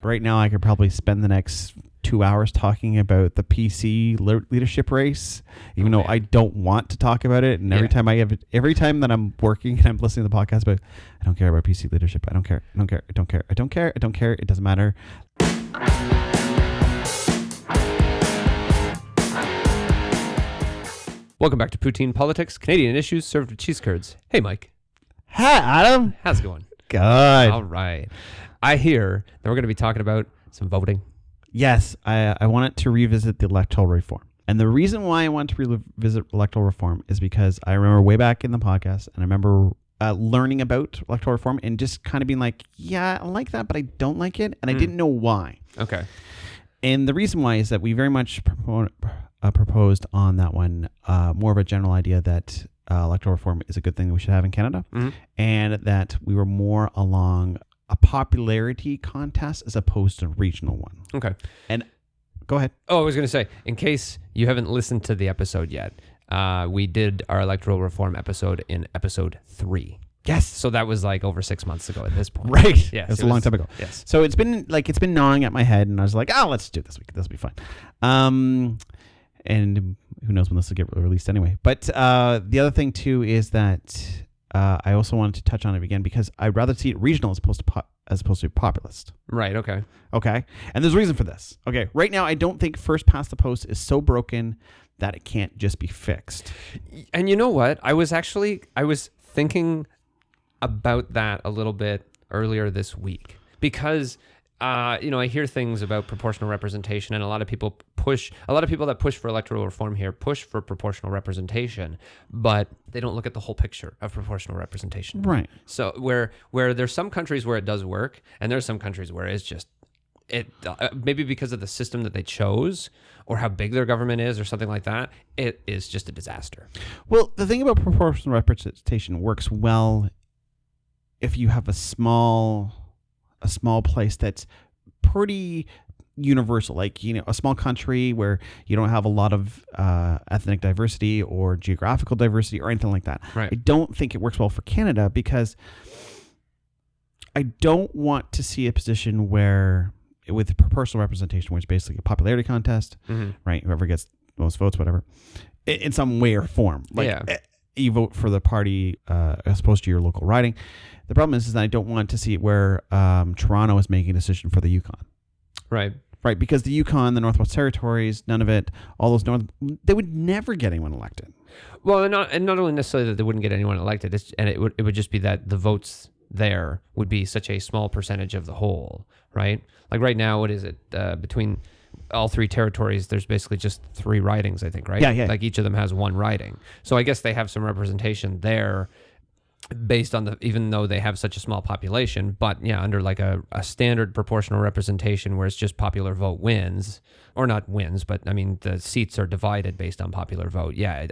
right now I could probably spend the next 2 hours talking about the PC leadership race, even though I don't want to talk about it. And every time that I'm working and I'm listening to the podcast, but I don't care about PC leadership. I don't care. It doesn't matter. Welcome back to Poutine Politics, Canadian issues served with cheese curds. Hey, Mike. Hi, Adam. How's it going? Good. All right. I hear that we're going to be talking about some voting. Yes, I wanted to revisit the Electoral Reform. And the reason why I want to revisit Electoral Reform is because I remember way back in the podcast, and I remember learning about Electoral Reform and just kind of being like, yeah, I like that, but I don't like it. And I didn't know why. Okay. And the reason why is that we very much proposed on that one more of a general idea that electoral reform is a good thing that we should have in Canada, and that we were more along a popularity contest as opposed to a regional one. Okay. And go ahead. Oh, I was going to say, in case you haven't listened to the episode yet, we did our electoral reform episode in episode 3. Yes. So that was like over 6 months ago at this point. Right. Yes. It's a long time ago. Yes. So it's been gnawing at my head, and I was like, let's do it this week. This will be fun. And who knows when this will get released anyway. But the other thing too is that I also wanted to touch on it again because I'd rather see it regional as opposed to populist. Right. Okay. Okay. And there's a reason for this. Okay. Right now, I don't think first past the post is so broken that it can't just be fixed. And you know what? I was thinking about that a little bit earlier this week because I hear things about proportional representation, and a lot of people that push for electoral reform here push for proportional representation, but they don't look at the whole picture of proportional representation. Right. So where there's some countries where it does work, and there's some countries where it's just maybe because of the system that they chose or how big their government is or something like that, it is just a disaster. Well, the thing about proportional representation works well if you have a small place that's pretty universal, like, a small country where you don't have a lot of ethnic diversity or geographical diversity or anything like that. Right. I don't think it works well for Canada because I don't want to see a position where with proportional representation, which is basically a popularity contest, right? Whoever gets the most votes, whatever, in some way or form. Like, you vote for the party as opposed to your local riding. The problem is that I don't want to see it where Toronto is making a decision for the Yukon. Right. Right, because the Yukon, the Northwest Territories, none of it, all those they would never get anyone elected. Well, and not only necessarily that they wouldn't get anyone elected, it would just be that the votes there would be such a small percentage of the whole, right? Like right now, what is it? Between all 3 territories, there's basically just 3 ridings, I think, right? Yeah. Like each of them has 1 riding. So I guess they have some representation there based on even though they have such a small population, but under like a standard proportional representation where it's just popular vote wins, or not wins, but I mean, the seats are divided based on popular vote. Yeah,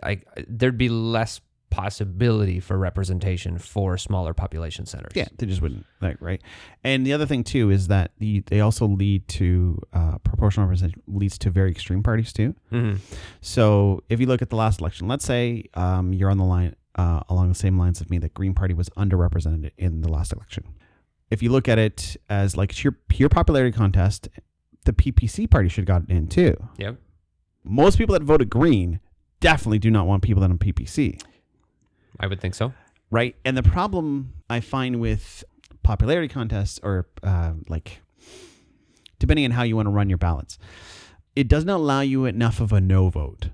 there'd be less possibility for representation for smaller population centers. Yeah, they just wouldn't, right? And the other thing too is that they also lead to proportional representation leads to very extreme parties too. Mm-hmm. So if you look at the last election, let's say you're on the line along the same lines of me, that Green Party was underrepresented in the last election. If you look at it as like pure popularity contest, the PPC party should have gotten in too. Yep. Most people that voted Green definitely do not want people that are on PPC. I would think so. Right. And the problem I find with popularity contests, or depending on how you want to run your ballots, it doesn't allow you enough of a no vote,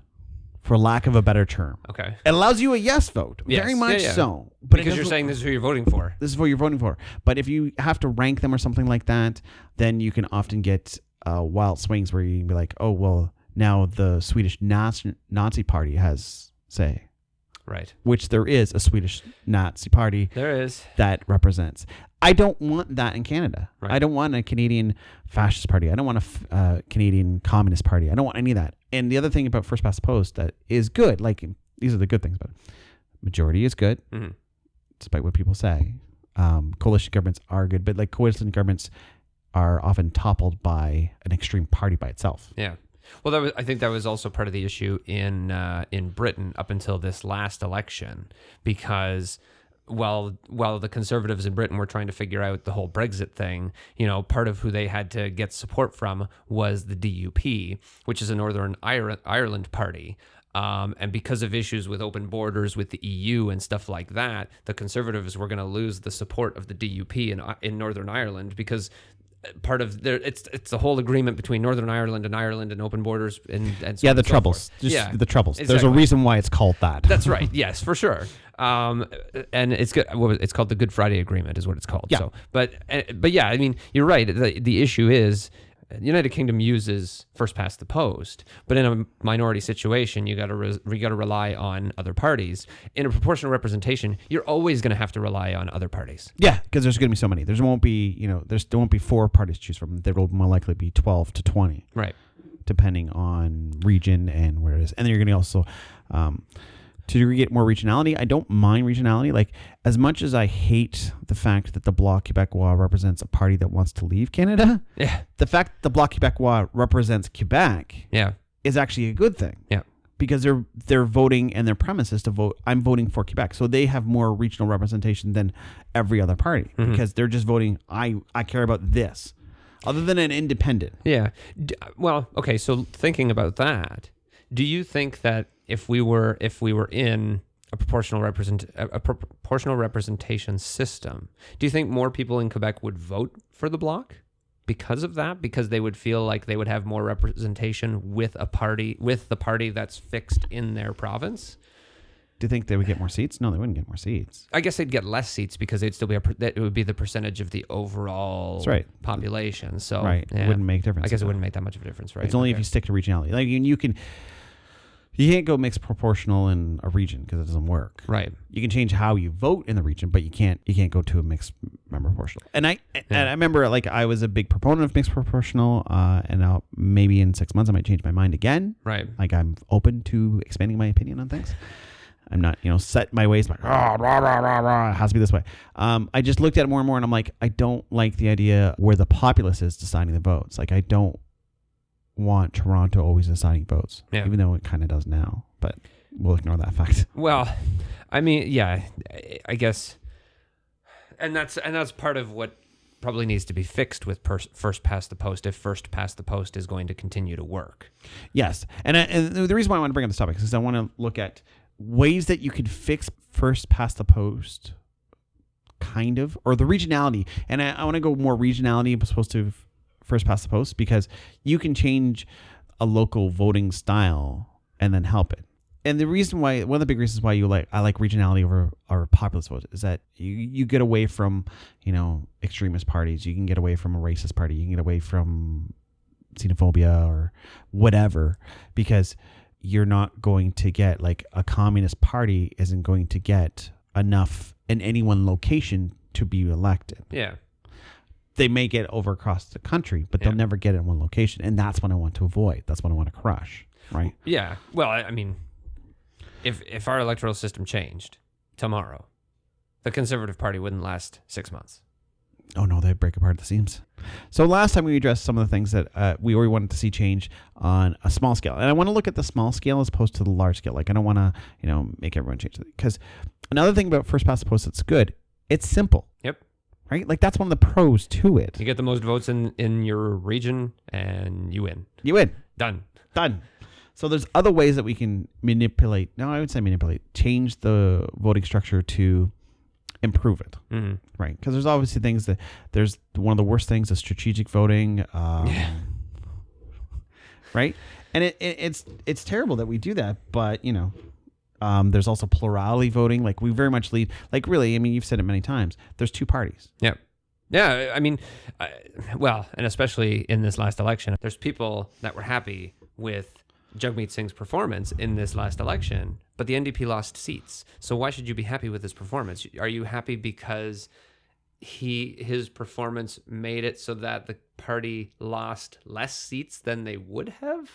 for lack of a better term. Okay. It allows you a yes vote. Yes. Very much so. But because you're saying this is who you're voting for. This is what you're voting for. But if you have to rank them or something like that, then you can often get wild swings where you can be like, oh, well, now the Swedish Nazi party has say. Right. Which there is a Swedish Nazi party. There is. That represents. I don't want that in Canada. Right. I don't want a Canadian fascist party. I don't want a Canadian communist party. I don't want any of that. And the other thing about first past the post that is good, like these are the good things about it. Majority is good, despite what people say. Coalition governments are good, but like coalition governments are often toppled by an extreme party by itself. Yeah. Well, I think that was also part of the issue in Britain up until this last election, because while the Conservatives in Britain were trying to figure out the whole Brexit thing, part of who they had to get support from was the DUP, which is a Northern Ireland party. And because of issues with open borders with the EU and stuff like that, the Conservatives were going to lose the support of the DUP in Northern Ireland because part of it's the whole agreement between Northern Ireland and open borders and so yeah, on the and so troubles. forth. Just Yeah, the troubles. exactly. There's a reason why it's called that. That's right. Yes, for sure. And it's good. It's called the Good Friday Agreement, is what it's called. Yeah. So, but yeah, I mean, you're right. The issue is the United Kingdom uses first past the post, but in a minority situation, you got to rely on other parties. In a proportional representation, you're always going to have to rely on other parties. Yeah, because there's going to be so many. There won't be 4 parties to choose from. There will more likely be 12 to 20. Right. Depending on region and where it is. And then you're going to also, to get more regionality, I don't mind regionality. Like, as much as I hate the fact that the Bloc Québécois represents a party that wants to leave Canada, the fact that the Bloc Québécois represents Quebec is actually a good thing. Yeah. Because they're voting, and their premise is to vote, I'm voting for Quebec. So they have more regional representation than every other party because they're just voting, I care about this. Other than an independent. Yeah. Well, okay. So thinking about that, do you think that if we were in a proportional representation system, do you think more people in Quebec would vote for the Bloc because of that? Because they would feel like they would have more representation with the party that's fixed in their province? Do you think they would get more seats? No, they wouldn't get more seats. I guess they'd get less seats because they'd still be it would be the percentage of the overall population. So it wouldn't make a difference. I guess it wouldn't make that much of a difference, right? It's only if you stick to regionality. Like you can't go mixed proportional in a region because it doesn't work. Right. You can change how you vote in the region, but you can't go to a mixed member proportional. And I remember, like, I was a big proponent of mixed proportional, and now maybe in 6 months I might change my mind again. Right. Like, I'm open to expanding my opinion on things. I'm not, set my ways like, it has to be this way. I just looked at it more and more, and I'm like, I don't like the idea where the populace is deciding the votes. Like, I don't want Toronto always deciding votes, even though it kind of does now. But we'll ignore that fact. Well, I mean, yeah, I guess, and that's part of what probably needs to be fixed with first past the post if first past the post is going to continue to work. Yes, and the reason why I want to bring up this topic is I want to look at ways that you could fix first past the post, kind of, or the regionality. And I want to go more regionality as opposed to first past the post, because you can change a local voting style and then help it. And the reason why, one of the big reasons why I like regionality over populist vote is that you get away from, extremist parties. You can get away from a racist party. You can get away from xenophobia or whatever, because you're not going to get, like, a communist party isn't going to get enough in any one location to be elected. Yeah. They may get over across the country, but they'll never get it in one location. And that's what I want to avoid. That's what I want to crush. Right. Yeah. Well, I mean, if our electoral system changed tomorrow, the Conservative Party wouldn't last 6 months. Oh, no, they'd break apart at the seams. So last time we addressed some of the things that we already wanted to see change on a small scale. And I want to look at the small scale as opposed to the large scale. Like, I don't want to, make everyone change it. Because another thing about first past the post that's good, it's simple. Yep. Right? Like, that's one of the pros to it. You get the most votes in your region and you win. You win. Done. So there's other ways that we can manipulate. No, I would say manipulate. Change the voting structure to improve it. Mm-hmm. Right? Because there's obviously things that there's one of the worst things is strategic voting. Right? And it's terrible that we do that, but there's also plurality voting. Like, we very much lead. Like, really, I mean, you've said it many times. There's 2 parties. Yeah. Yeah. I mean, and especially in this last election, there's people that were happy with Jagmeet Singh's performance in this last election, but the NDP lost seats. So why should you be happy with his performance? Are you happy because his performance made it so that the party lost less seats than they would have?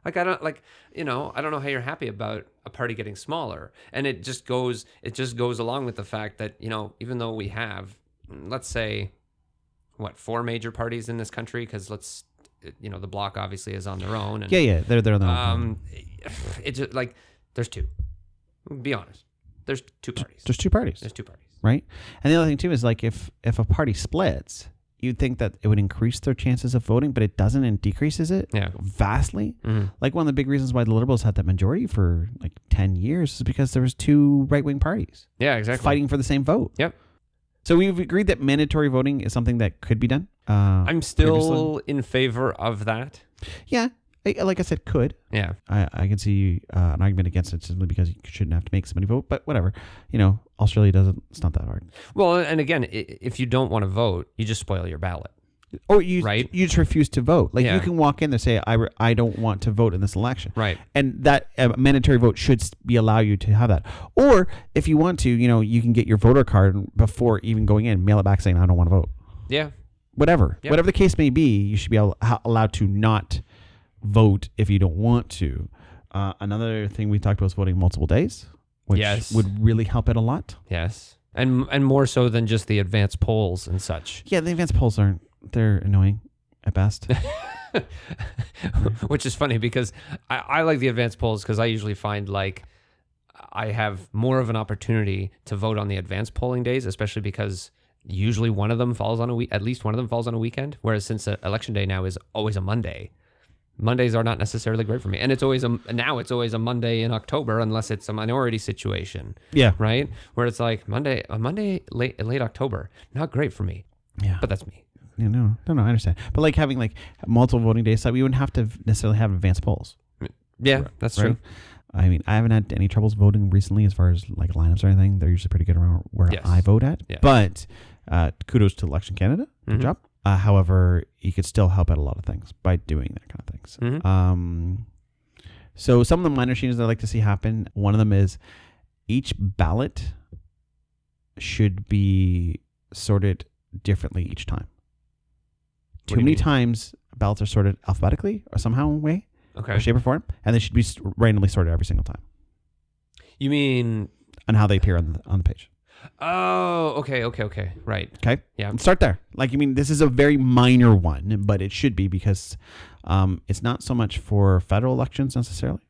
Like, I don't know how you're happy about a party getting smaller. And it just goes along with the fact that, even though we have, let's say, 4 major parties in this country, because the Bloc obviously is on their own. And, they're on their own. It's just like, there's 2. Be honest. There's two parties. There's two parties. There's two parties. Right? And the other thing too is like if a party splits, you'd think that it would increase their chances of voting, but it doesn't and decreases it vastly. Mm-hmm. Like one of the big reasons why the Liberals had that majority for like 10 years is because there was two right-wing parties. Yeah, exactly. Fighting for the same vote. Yep. So we've agreed that mandatory voting is something that could be done. I'm still in favor of that. Yeah. Like I said, could. Yeah. I can see an argument against it simply because you shouldn't have to make somebody vote, but whatever. Australia doesn't, it's not that hard. Well, and again, if you don't want to vote, you just spoil your ballot. Or you just refuse to vote. Like you can walk in there and say, I don't want to vote in this election. Right. And that mandatory vote should allow you to have that. Or if you want to, you can get your voter card before even going in, mail it back saying, I don't want to vote. Yeah. Whatever the case may be, you should be allowed to not vote if you don't want to. Another thing we talked about was voting multiple days, which would really help it a lot. Yes. And more so than just the advanced polls and such. Yeah, the advanced polls they're annoying at best. Which is funny because I like the advanced polls because I usually find like I have more of an opportunity to vote on the advanced polling days, especially because usually one of them falls on at least one of them falls on a weekend. Whereas since election day now is always a Monday, Mondays are not necessarily great for me. And it's always a Monday in October unless it's a minority situation. Yeah. Right? Where it's like a Monday late October, not great for me. Yeah. But that's me. Yeah, no, I understand. But like having like multiple voting days, so we wouldn't have to necessarily have advanced polls. Yeah, that's true. I mean, I haven't had any troubles voting recently as far as like lineups or anything. They're usually pretty good around where I vote at. Yeah. But kudos to Election Canada. Good job. However, you could still help out a lot of things by doing that kind of things. Mm-hmm. So some of the minor changes I'd like to see happen, one of them is each ballot should be sorted differently each time. Too many times ballots are sorted alphabetically or somehow way, or shape or form, and they should be randomly sorted every single time. You mean on how they appear on the page? Oh, okay, right. Okay, yeah. And start there. Like, I mean, this is a very minor one, but it should be because it's not so much for federal elections necessarily,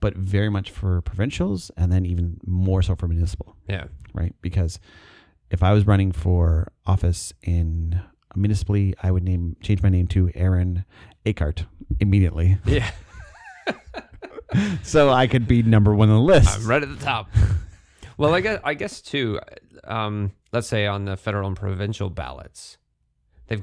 but very much for provincials, and then even more so for municipal. Yeah. Right, because if I was running for office in municipally, I would change my name to Aaron Akart immediately. Yeah. So I could be number one on the list. I'm right at the top. Well, I guess too. Let's say on the federal and provincial ballots, they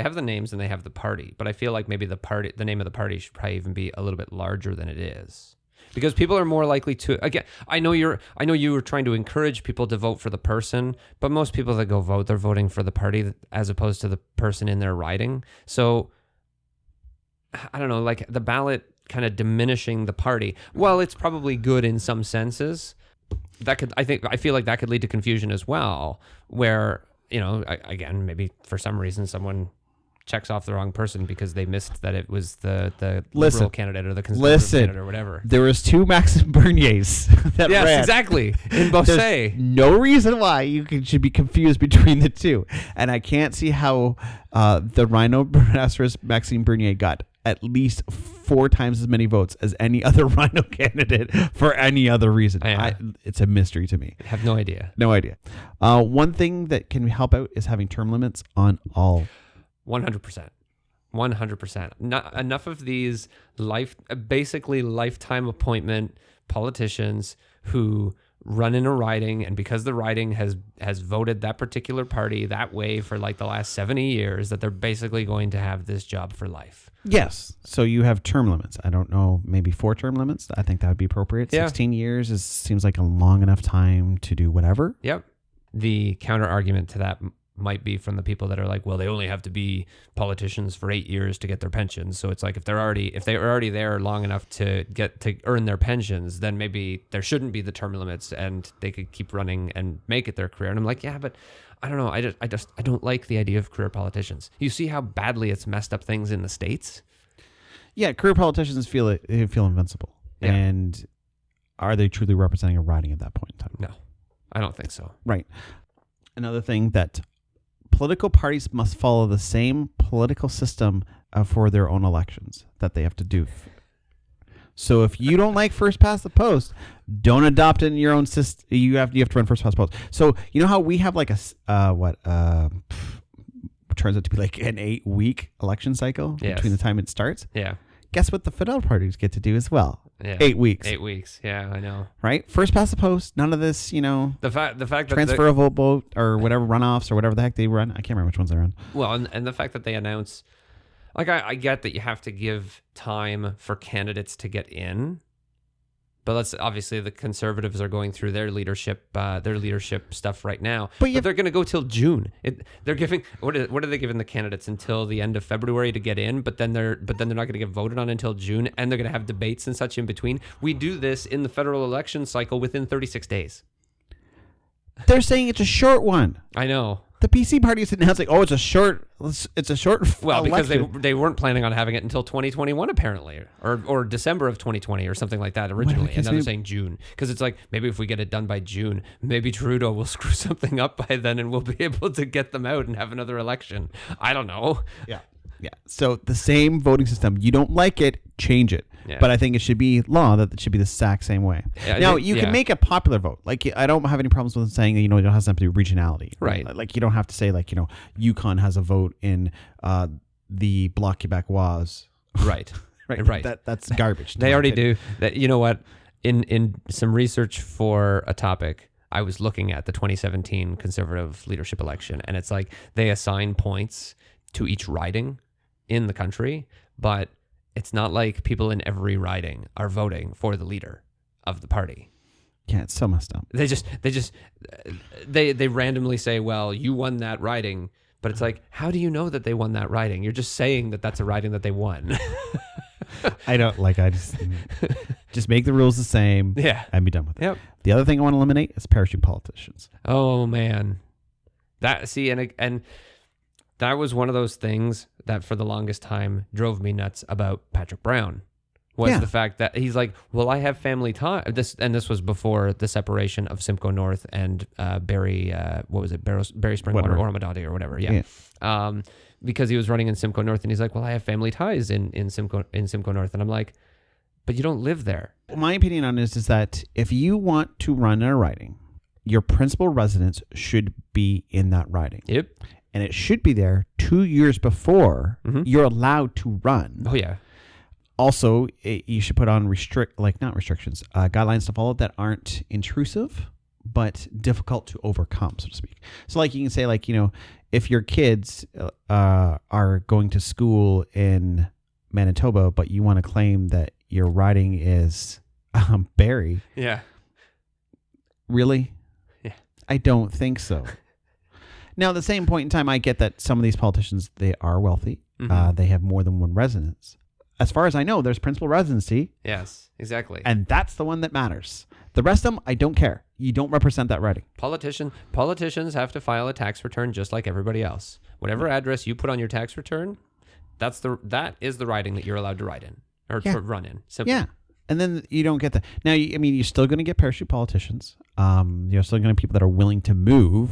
have the names and they have the party, but I feel like maybe the name of the party should probably even be a little bit larger than it is. Because people are more likely to, again, I know you were trying to encourage people to vote for the person, but most people that go vote, they're voting for the party as opposed to the person in their riding. So, I don't know, like the ballot kind of diminishing the party. Well, it's probably good in some senses. I feel like that could lead to confusion as well, where, again, maybe for some reason someone checks off the wrong person because they missed that it was the liberal candidate or the conservative candidate or whatever. There was two Maxime Berniers that ran. Yes, exactly. In Beausset. There's no reason why you should be confused between the two. And I can't see how the Rhino rhinoceros Maxime Bernier got at least 4 times as many votes as any other Rhino candidate for any other reason. It's a mystery to me. I have no idea. No idea. One thing that can help out is having term limits on all. 100%. 100%. Not enough of these basically lifetime appointment politicians who run in a riding, and because the riding has voted that particular party that way for like the last 70 years, that they're basically going to have this job for life. Yes. So you have term limits. I don't know, maybe 4 term limits. I think that would be appropriate. Yeah. 16 years seems like a long enough time to do whatever. Yep. The counter argument to that might be from the people that are like, well, they only have to be politicians for 8 years to get their pensions. So it's like if they're already there long enough to earn their pensions, then maybe there shouldn't be the term limits and they could keep running and make it their career. And I'm like, yeah, but I don't know. I don't like the idea of career politicians. You see how badly it's messed up things in the States? Yeah, career politicians feel invincible. Yeah. And are they truly representing a riding at that point in time? No, I don't think so. Right. Another thing that political parties must follow the same political system for their own elections that they have to do. So if you don't like first past the post, don't adopt it in your own system. You have to run first past the post. So you know how we have like turns out to be like an 8-week election cycle between the time it starts. Yeah. Guess what the Fidel parties get to do as well? Yeah. 8 weeks. 8 weeks. Yeah, I know. Right? First past the post. None of this, The fact that transfer of vote or whatever runoffs or whatever the heck they run. I can't remember which ones they run. Well, and the fact that they announce, like, I get that you have to give time for candidates to get in, but obviously the Conservatives are going through their leadership stuff right now. But they're going to go till June. They're giving what are they giving the candidates until the end of February to get in? But then they're not going to get voted on until June, and they're going to have debates and such in between. We do this in the federal election cycle within 36 days. They're saying it's a short one. I know. The PC party is announcing, it's a short. Well, because election. they weren't planning on having it until 2021 apparently, or December of 2020 or something like that originally, and now they're saying June because it's like maybe if we get it done by June, maybe Trudeau will screw something up by then, and we'll be able to get them out and have another election. I don't know. Yeah. So the same voting system. You don't like it, change it. Yeah. But I think it should be law that it should be the exact same way. Yeah, now, you can make a popular vote. Like, I don't have any problems with saying that, it doesn't have to be regionality. Right. Like, you don't have to say, like, Yukon has a vote in the Bloc Québécois. Right. Right. That's garbage. They already do. That. You know what? In some research for a topic, I was looking at the 2017 Conservative leadership election, and it's like they assign points to each riding in the country, but it's not like people in every riding are voting for the leader of the party. Yeah, it's so messed up. They randomly say, well, you won that riding, but it's like, how do you know that they won that riding? You're just saying that that's a riding that they won. I just make the rules the same. Yeah. And be done with it. Yep. The other thing I want to eliminate is parachute politicians. Oh man. And that was one of those things that for the longest time drove me nuts about Patrick Brown was the fact that he's like, well, I have family time. This was before the separation of Simcoe North and Barry Springwater or Amadante or whatever. Yeah. Because he was running in Simcoe North and he's like, well, I have family ties in Simcoe North. And I'm like, but you don't live there. My opinion on this is that if you want to run in a riding, your principal residence should be in that riding. Yep. And it should be there 2 years before you're allowed to run. Oh, yeah. Also, you should put on guidelines to follow that aren't intrusive, but difficult to overcome, so to speak. So like you can say, like, if your kids are going to school in Manitoba, but you want to claim that your riding is Barrie. Yeah. Really? Yeah. I don't think so. Now, at the same point in time, I get that some of these politicians, they are wealthy. They have more than one residence. As far as I know, there's principal residency. Yes, exactly. And that's the one that matters. The rest of them, I don't care. You don't represent that riding. Politicians have to file a tax return just like everybody else. Whatever address you put on your tax return, that is the riding that you're allowed to ride in or to run in. Simply. Yeah. And then you don't get that. Now, you're still going to get parachute politicians. You're still going to have people that are willing to move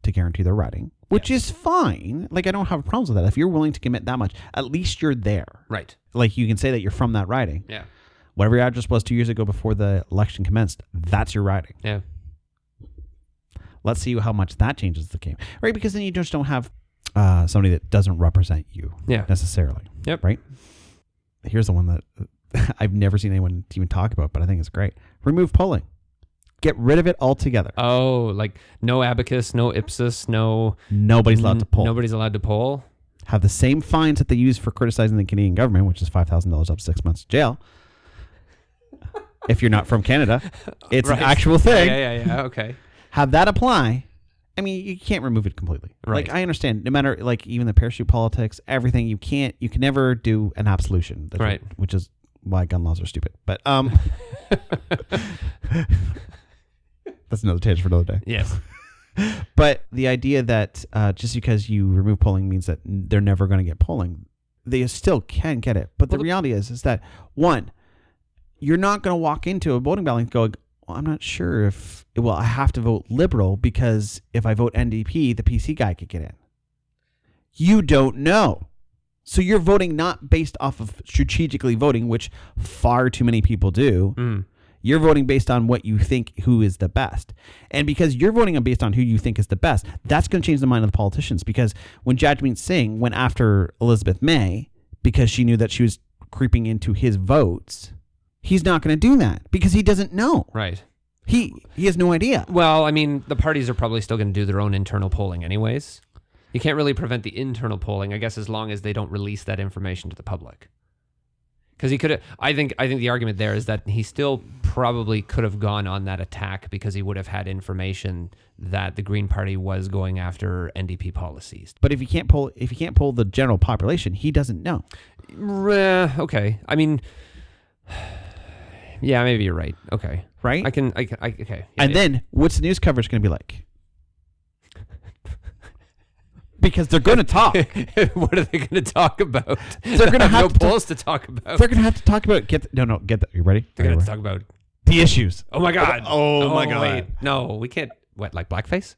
to guarantee their riding, which is fine. Like, I don't have problems with that. If you're willing to commit that much, at least you're there. Right. Like, you can say that you're from that riding. Yeah. Whatever your address was 2 years ago before the election commenced, that's your riding. Yeah. Let's see how much that changes the game. Right? Because then you just don't have somebody that doesn't represent you necessarily. Yep. Right? Here's the one that I've never seen anyone even talk about, but I think it's great. Remove polling. Get rid of it altogether. Oh, like no abacus, no ipsos, no... Nobody's allowed to poll. Nobody's allowed to poll. Have the same fines that they use for criticizing the Canadian government, which is $5,000 up to 6 months jail. If you're not from Canada, it's an actual thing. Yeah. Okay. Have that apply. I mean, you can't remove it completely. Right. Like, I understand, no matter, like, even the parachute politics, everything, you can never do an absolution. Right. Which is why gun laws are stupid. But, that's another tangent for another day. Yes. But the idea that just because you remove polling means that they're never going to get polling, they still can get it. But the reality is that, one, you're not going to walk into a voting ballot and go, well, I'm not sure I have to vote Liberal because if I vote NDP, the PC guy could get in. You don't know. So you're voting not based off of strategically voting, which far too many people do. You're voting based on what you think who is the best. And because you're voting based on who you think is the best, that's going to change the mind of the politicians. Because when Jagmeet Singh went after Elizabeth May because she knew that she was creeping into his votes, he's not going to do that because he doesn't know. Right. He has no idea. Well, I mean, the parties are probably still going to do their own internal polling anyways. You can't really prevent the internal polling, I guess, as long as they don't release that information to the public. Because he could have, I think the argument there is that he still probably could have gone on that attack because he would have had information that the Green Party was going after NDP policies. But if he can't poll the general population, he doesn't know. Okay. I mean, yeah, maybe you're right. Okay. Right? Okay. And then what's the news coverage going to be like? Because they're going to talk. What are they going to talk about? They're going to have no polls to talk about. They're going to have to talk about get that. You ready? They're going to talk about the issues. Oh my god. Oh my god. Wait. No, we can't. What, like blackface?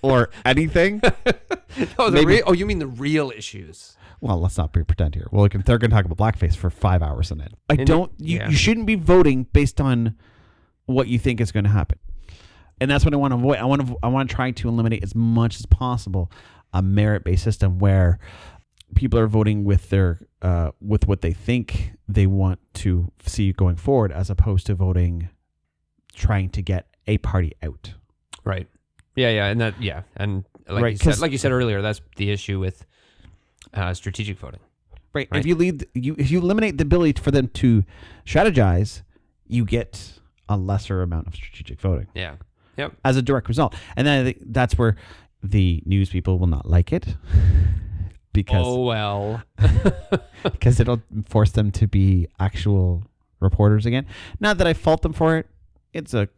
Or anything? No, you mean the real issues? Well, let's not pretend here. Well, they're going to talk about blackface for 5 hours on end. You shouldn't be voting based on what you think is going to happen. And that's what I want to avoid. I want to try to eliminate as much as possible a merit-based system where people are voting with their with what they think they want to see going forward, as opposed to voting trying to get a party out. Right. Yeah, and like you said earlier, that's the issue with strategic voting. Right. If you eliminate the ability for them to strategize, you get a lesser amount of strategic voting. Yeah. Yep. As a direct result. And then I think that's where the news people will not like it. Because because it'll force them to be actual reporters again. Not that I fault them for it. It's a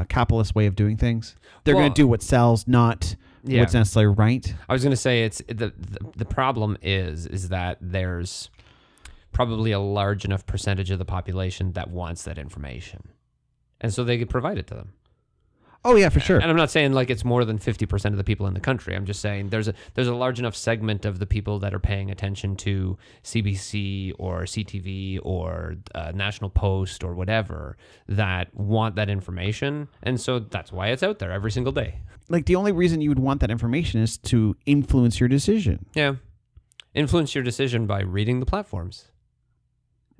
capitalist way of doing things. They're going to do what sells, not what's necessarily right. I was going to say it's the problem is that there's probably a large enough percentage of the population that wants that information, and so they could provide it to them. Oh yeah, for sure. And I'm not saying like it's more than 50% of the people in the country. I'm just saying there's a large enough segment of the people that are paying attention to CBC or CTV or National Post or whatever that want that information, and so that's why it's out there every single day. Like the only reason you would want that information is to influence your decision. Yeah, influence your decision by reading the platforms.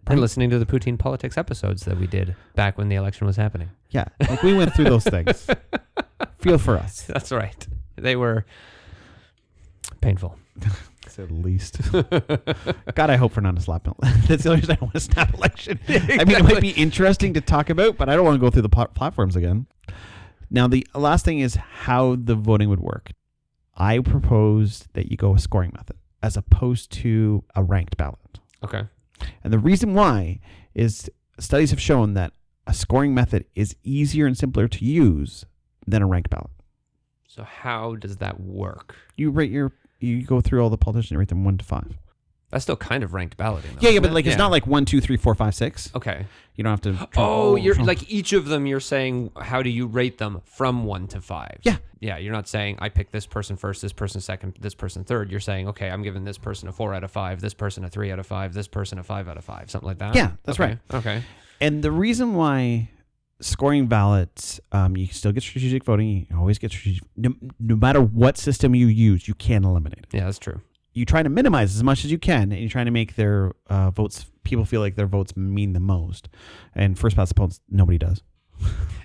And listening to the Poutine politics episodes that we did back when the election was happening. Yeah, like we went through those things. Feel for us. That's right. They were painful. At least. God, I hope for not a slap. That's the only reason I want a snap election. Exactly. I mean, it might be interesting to talk about, but I don't want to go through the platforms again. Now, the last thing is how the voting would work. I proposed that you go a scoring method as opposed to a ranked ballot. Okay. And the reason why is studies have shown that a scoring method is easier and simpler to use than a ranked ballot. So how does that work? You go through all the politicians and rate them 1 to 5. That's still kind of ranked balloting, though. Yeah, but like it's not like 1, 2, 3, 4, 5, 6. Okay. You don't have to. You're like each of them. You're saying how do you rate them from 1 to 5? Yeah. Yeah. You're not saying I pick this person first, this person second, this person third. You're saying okay, I'm giving this person a 4 out of 5, this person a 3 out of 5, this person a 5 out of 5, something like that. Yeah, that's right. Okay. And the reason why scoring ballots, you still get strategic voting. You always get strategic. No matter what system you use, you can eliminate it. Yeah, that's true. You try to minimize as much as you can, and you're trying to make their votes, people feel like their votes mean the most. And first past the post, nobody does.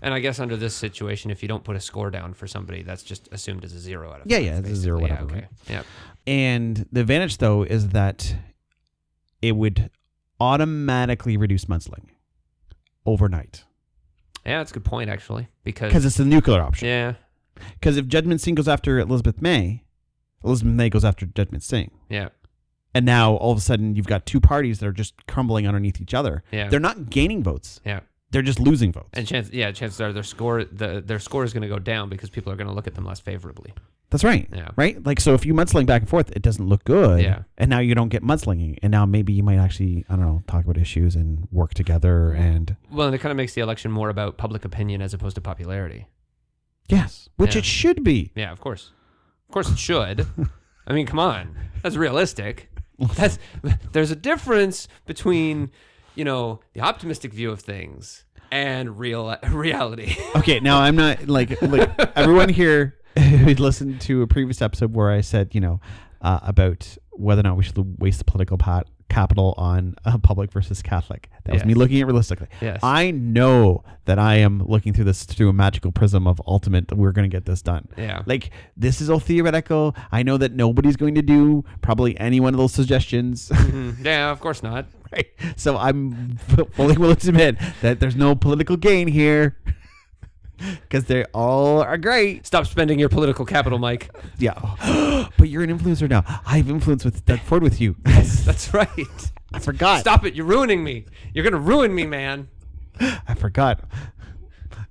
And I guess under this situation, if you don't put a score down for somebody, that's just assumed as a 0 out of 5. Yeah, it's a 0 whatever. Yeah, okay. Right? Yeah. And the advantage, though, is that it would automatically reduce mudslinging overnight. Yeah, that's a good point, actually. Because it's the nuclear option. Yeah. Because if Jagmeet Singh goes after Elizabeth May goes after Jagmeet Singh. Yeah. And now all of a sudden you've got two parties that are just crumbling underneath each other. Yeah. They're not gaining votes. Yeah. They're just losing votes. And chances are their score is going to go down because people are going to look at them less favorably. That's right. Yeah. Right? Like, so if you mudsling back and forth, it doesn't look good. Yeah. And now you don't get mudslinging. And now maybe you might actually, I don't know, talk about issues and work together and... Well, and it kind of makes the election more about public opinion as opposed to popularity. Yes. Which it should be. Yeah, of course. Of course it should. I mean, come on. That's realistic. There's a difference between, the optimistic view of things and reality. Okay, now I'm not like everyone here who listened to a previous episode where I said, about whether or not we should waste the political capital on public versus Catholic. That was me looking at it realistically. Yes. I know that I am looking through this through a magical prism of ultimate that we're going to get this done. Yeah. Like, this is all theoretical. I know that nobody's going to do probably any one of those suggestions. Mm-hmm. Yeah, of course not. Right. So I'm fully willing to admit that there's no political gain here. Because they all are great. Stop spending your political capital, Mike. Yeah. But you're an influencer now. I have influence with Doug Ford with you. Yes, that's right. I forgot. Stop it. You're ruining me. You're going to ruin me, man. I forgot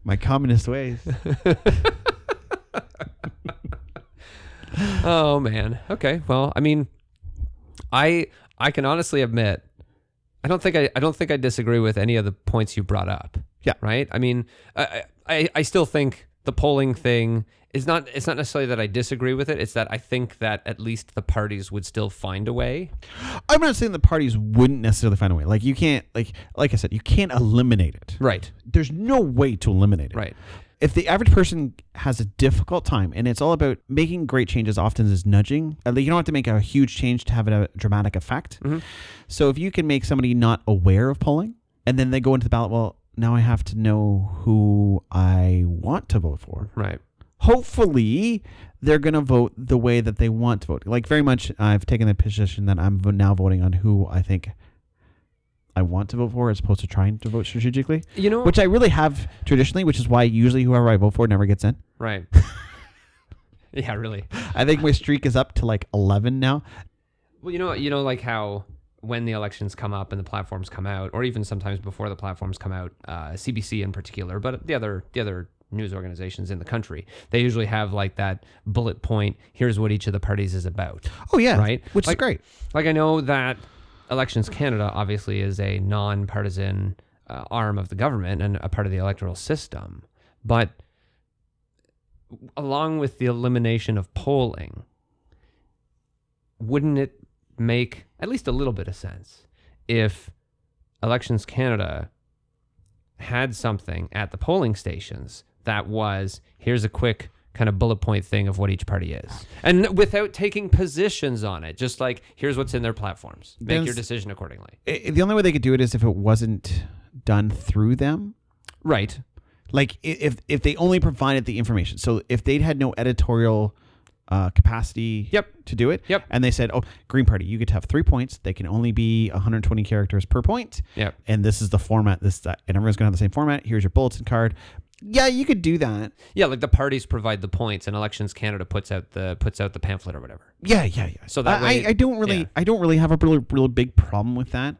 my communist ways. Oh, man. Okay. Well, I mean, I can honestly admit, I don't think I disagree with any of the points you brought up. Yeah. Right. I mean, I still think the polling thing is not. It's not necessarily that I disagree with it. It's that I think that at least the parties would still find a way. I'm not saying the parties wouldn't necessarily find a way. Like, you can't, like I said, you can't eliminate it. Right. There's no way to eliminate it. Right. If the average person has a difficult time, and it's all about making great changes often is nudging. Like, you don't have to make a huge change to have a dramatic effect. Mm-hmm. So if you can make somebody not aware of polling, and then they go into the ballot, well, now I have to know who I want to vote for. Right. Hopefully, they're going to vote the way that they want to vote. Like, very much, I've taken the position that I'm now voting on who I think I want to vote for, as opposed to trying to vote strategically. Which I really have traditionally, which is why usually whoever I vote for never gets in. Right. Yeah, really. I think my streak is up to like 11 now. Well, like how when the elections come up and the platforms come out, or even sometimes before the platforms come out, CBC in particular, but the other news organizations in the country, they usually have like that bullet point. Here's what each of the parties is about. Oh yeah, right. Which is great. Like, I know that Elections Canada obviously is a non-partisan arm of the government and a part of the electoral system, but along with the elimination of polling, wouldn't it make at least a little bit of sense if Elections Canada had something at the polling stations that was, here's a quick kind of bullet point thing of what each party is, and without taking positions on it, just like, here's what's in their platforms, make your decision accordingly. The only way they could do it is if it wasn't done through them. Right. Like, if they only provided the information. So if they'd had no editorial capacity to do it, and they said, oh, Green Party, you get to have 3 points. They can only be 120 characters per point. Yep. And this is the format, and everyone's going to have the same format. Here's your bulletin card. Yeah, you could do that. Yeah, like the parties provide the points, and Elections Canada puts out the pamphlet or whatever. Yeah. So that way, I don't really have a really big problem with that.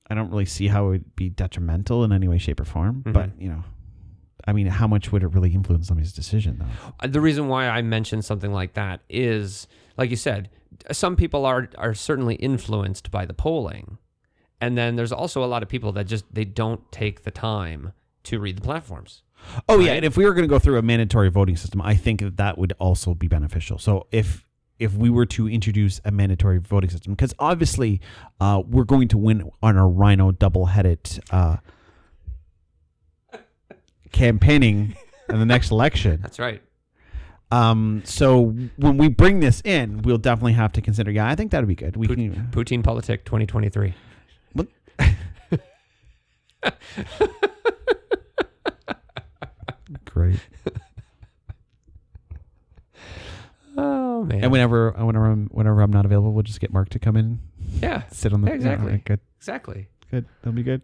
I don't really see how it would be detrimental in any way, shape, or form. Mm-hmm. But I mean, how much would it really influence somebody's decision, though? The reason why I mentioned something like that is, like you said, some people are certainly influenced by the polling, and then there's also a lot of people that they don't take the time to read the platforms. Oh, right? Yeah, and if we were going to go through a mandatory voting system, I think that would also be beneficial. So if we were to introduce a mandatory voting system, because obviously we're going to win on a rhino double-headed campaigning in the next election. That's right. So when we bring this in, we'll definitely have to consider. Yeah, I think that would be good. Poutine Politic 2023. What? Great. Oh man! And whenever I'm not available, we'll just get Mark to come in. Yeah. Sit on the exactly. Right, good. Exactly. Good. That'll be good.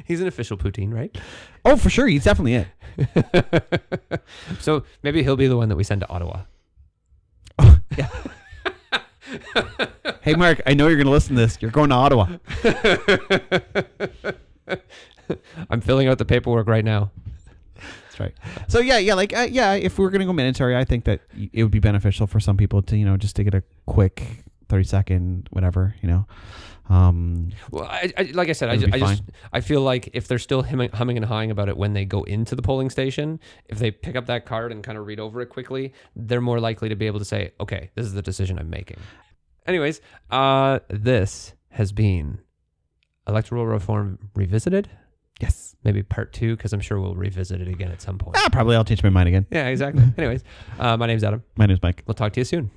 He's an official Poutine, right? Oh, for sure. He's definitely it. So maybe he'll be the one that we send to Ottawa. Oh, yeah. Hey, Mark, I know you're going to listen to this. You're going to Ottawa. I'm filling out the paperwork right now. That's right. So if we're going to go mandatory, I think that it would be beneficial for some people to, just to get a quick 30-second, whatever, Well, I like I said, I feel like if they're still humming and hawing about it when they go into the polling station, if they pick up that card and kind of read over it quickly, they're more likely to be able to say, okay, this is the decision I'm making. Anyways, this has been Electoral Reform Revisited. Yes. Maybe part 2, because I'm sure we'll revisit it again at some point. Probably I'll change my mind again. Yeah, exactly. Anyways, my name's Adam. My name's Mike. We'll talk to you soon.